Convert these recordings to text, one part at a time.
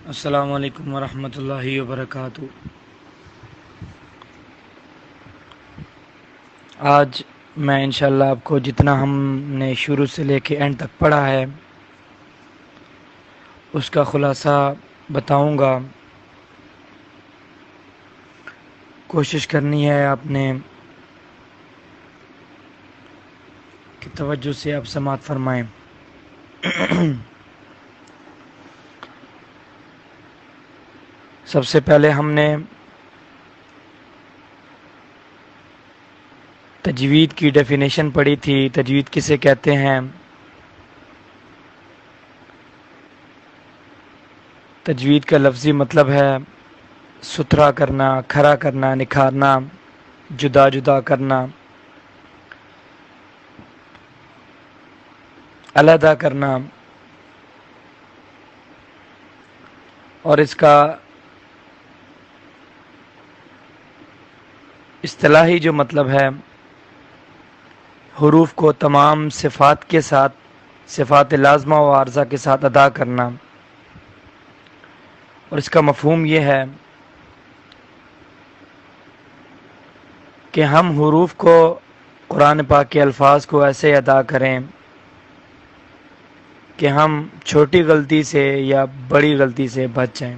السلام علیکم ورحمۃ اللہ وبرکاتہ۔ آج میں انشاءاللہ آپ کو جتنا ہم نے شروع سے لے کے اینڈ تک پڑھا ہے اس کا خلاصہ بتاؤں گا۔ کوشش کرنی ہے آپ نے کہ توجہ سے آپ سماعت فرمائیں۔ سب سے پہلے ہم نے تجوید کی ڈیفینیشن پڑھی تھی۔ تجوید کسے کہتے ہیں؟ تجوید کا لفظی مطلب ہے ستھرا کرنا، کھڑا کرنا، نکھارنا، جدا جدا کرنا، علیحدہ کرنا، اور اس کا اصطلاحی جو مطلب ہے حروف کو تمام صفات کے ساتھ، صفات لازمہ و عارضہ کے ساتھ ادا کرنا، اور اس کا مفہوم یہ ہے کہ ہم حروف کو، قرآن پاک کے الفاظ کو ایسے ادا کریں کہ ہم چھوٹی غلطی سے یا بڑی غلطی سے بچ جائیں۔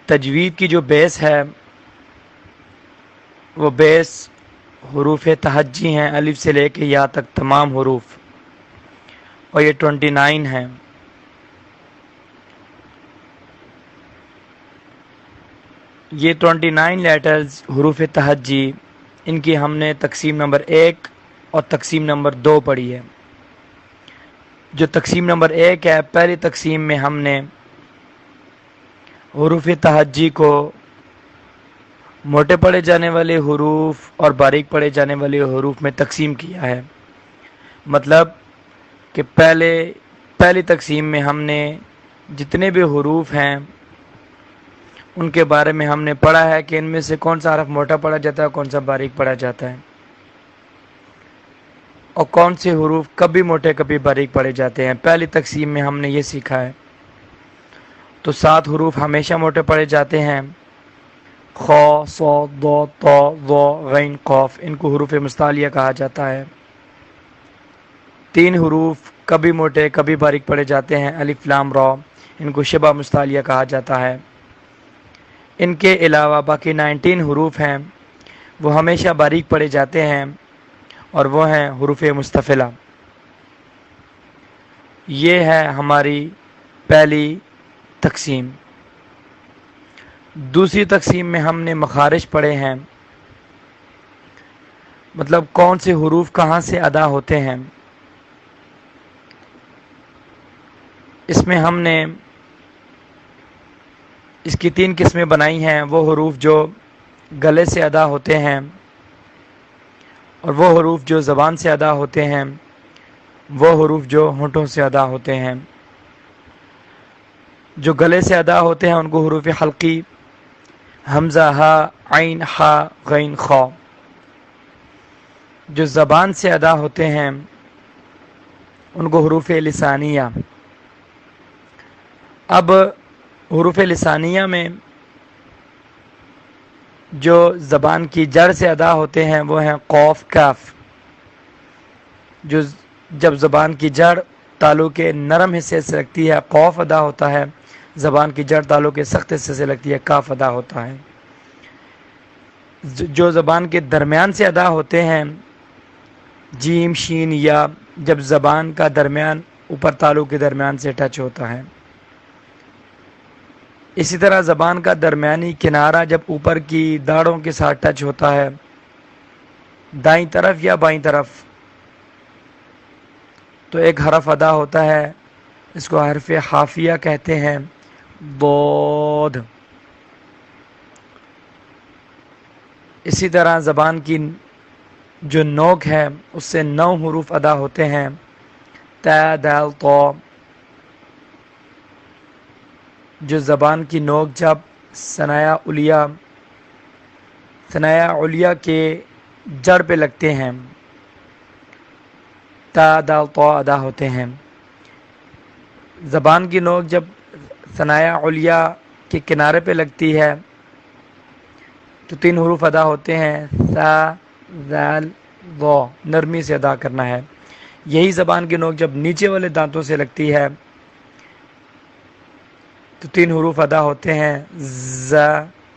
تجوید کی جو بیس ہے وہ بیس حروف تہجی ہیں، الف سے لے کے یا تک تمام حروف، اور یہ 29 ہیں۔ یہ 29 لیٹرز حروف تہجی، ان کی ہم نے تقسیم نمبر 1 اور تقسیم نمبر 2 پڑھی ہے۔ جو تقسیم نمبر 1 ہے، پہلی تقسیم میں ہم نے حروف تہجی کو موٹے پڑھے جانے والے حروف اور باریک پڑھے جانے والے حروف میں تقسیم کیا ہے۔ مطلب کہ پہلی تقسیم میں ہم نے جتنے بھی حروف ہیں ان کے بارے میں ہم نے پڑھا ہے کہ ان میں سے کون سا حرف موٹا پڑھا جاتا ہے، کون سا باریک پڑھا جاتا ہے، اور کون سے حروف کبھی موٹے کبھی باریک پڑھے جاتے ہیں۔ پہلی تقسیم میں ہم نے یہ سیکھا ہے۔ تو 7 حروف ہمیشہ موٹے پڑھے جاتے ہیں، خ، ص، ض، ط، ظ، غین، قاف، ان کو حروف مستعلیہ کہا جاتا ہے۔ 3 حروف کبھی موٹے کبھی باریک پڑھے جاتے ہیں، الف، لام، را، ان کو شبہ مستعلیہ کہا جاتا ہے۔ ان کے علاوہ باقی 19 حروف ہیں وہ ہمیشہ باریک پڑھے جاتے ہیں، اور وہ ہیں حروف مستفلہ۔ یہ ہے ہماری پہلی تقسیم۔ دوسری تقسیم میں ہم نے مخارج پڑھے ہیں، مطلب کون سے حروف کہاں سے ادا ہوتے ہیں۔ اس میں ہم نے اس کی 3 قسمیں بنائی ہیں۔ وہ حروف جو گلے سے ادا ہوتے ہیں، اور وہ حروف جو زبان سے ادا ہوتے ہیں، وہ حروف جو ہونٹوں سے ادا ہوتے ہیں۔ جو گلے سے ادا ہوتے ہیں ان کو حروف حلقی، حمزہ، ہا، عین، ہا، غین، خا۔ جو زبان سے ادا ہوتے ہیں ان کو حروف لسانیہ۔ اب حروف لسانیہ میں جو زبان کی جڑ سے ادا ہوتے ہیں وہ ہیں قاف، کاف۔ جو جب زبان کی جڑ تالو کے نرم حصے سے لگتی ہے قاف ادا ہوتا ہے، زبان کی جڑ تالو کے سخت حصے سے لگتی ہے کاف ادا ہوتا ہے۔ جو زبان کے درمیان سے ادا ہوتے ہیں جیم، شین، یا، جب زبان کا درمیان اوپر تالو کے درمیان سے ٹچ ہوتا ہے۔ اسی طرح زبان کا درمیانی کنارہ جب اوپر کی داڑھوں کے ساتھ ٹچ ہوتا ہے دائیں طرف یا بائیں طرف، تو ایک حرف ادا ہوتا ہے، اس کو حرف حافیہ کہتے ہیں، ضاد۔ اسی طرح زبان کی جو نوک ہے اس سے 9 حروف ادا ہوتے ہیں، تا، دال، طا۔ جو زبان کی نوک جب ثنایا علیہ کے جڑ پہ لگتے ہیں، تا، دال، طا ادا ہوتے ہیں۔ زبان کی نوک جب ثنایا علیہ کے کنارے پہ لگتی ہے تو 3 حروف ادا ہوتے ہیں، سا، ذال، ضا، نرمی سے ادا کرنا ہے۔ یہی زبان کی نوک جب نیچے والے دانتوں سے لگتی ہے تو 3 حروف ادا ہوتے ہیں، ز،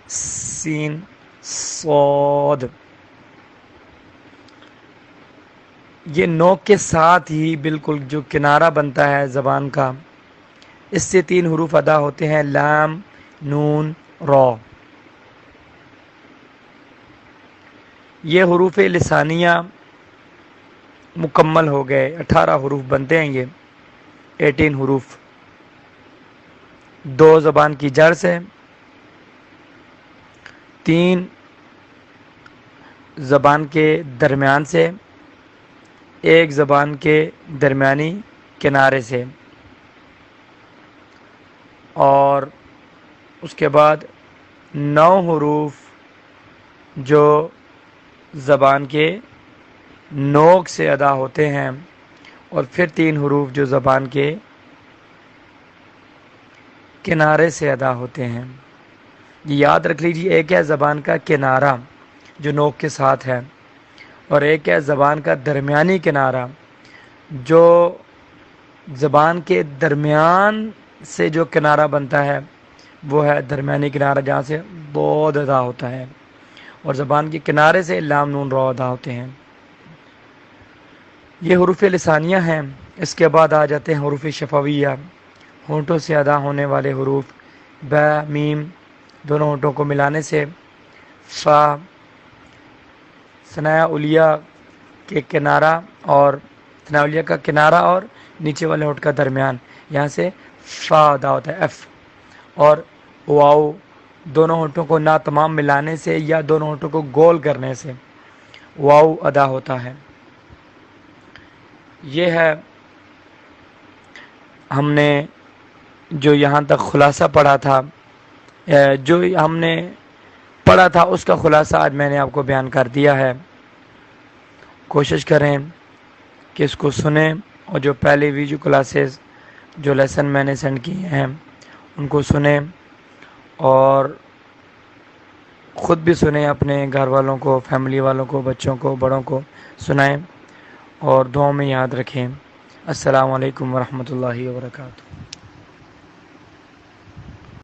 سین، صاد۔ یہ نوک کے ساتھ ہی بالکل جو کنارہ بنتا ہے زبان کا، اس سے 3 حروف ادا ہوتے ہیں، لام، نون، را۔ یہ حروف لسانیہ مکمل ہو گئے، 18 حروف بنتے ہیں، یہ 18 حروف، 2 زبان کی جڑ سے، 3 زبان کے درمیان سے، 1 زبان کے درمیانی کنارے سے، اور اس کے بعد 9 حروف جو زبان کے نوک سے ادا ہوتے ہیں، اور پھر 3 حروف جو زبان کے کنارے سے ادا ہوتے ہیں۔ یہ یاد رکھ لیجیے، ایک ہے زبان کا کنارہ جو نوک کے ساتھ ہے، اور ایک ہے زبان کا درمیانی کنارہ جو زبان کے درمیان سے جو کنارہ بنتا ہے وہ ہے درمیانی کنارہ، جہاں سے ضاد ادا ہوتا ہے، اور زبان کے کنارے سے لام، نون، را ادا ہوتے ہیں۔ یہ حروف لسانیہ ہیں۔ اس کے بعد آ جاتے ہیں حروف شفویہ، ہونٹوں سے ادا ہونے والے حروف، ب، میم، دونوں ہونٹوں کو ملانے سے، فا، ثنایا علیہ کے کنارہ اور ثنایا علیہ کا کنارہ اور نیچے والے ہونٹ کا درمیان، یہاں سے فا ادا ہوتا ہے، ایف، اور واؤ، دونوں ہونٹوں کو نا تمام ملانے سے یا دونوں ہونٹوں کو گول کرنے سے واؤ ادا ہوتا ہے۔ یہ ہے ہم نے جو یہاں تک خلاصہ پڑھا تھا، جو ہم نے پڑھا تھا اس کا خلاصہ آج میں نے آپ کو بیان کر دیا ہے۔ کوشش کریں کہ اس کو سنیں، اور جو پہلے ویڈیو کلاسز جو لیسن میں نے سینڈ کیے ہیں ان کو سنیں، اور خود بھی سنیں، اپنے گھر والوں کو، فیملی والوں کو، بچوں کو، بڑوں کو سنائیں، اور دعاؤں میں یاد رکھیں۔ السلام علیکم ورحمۃ اللہ وبرکاتہ۔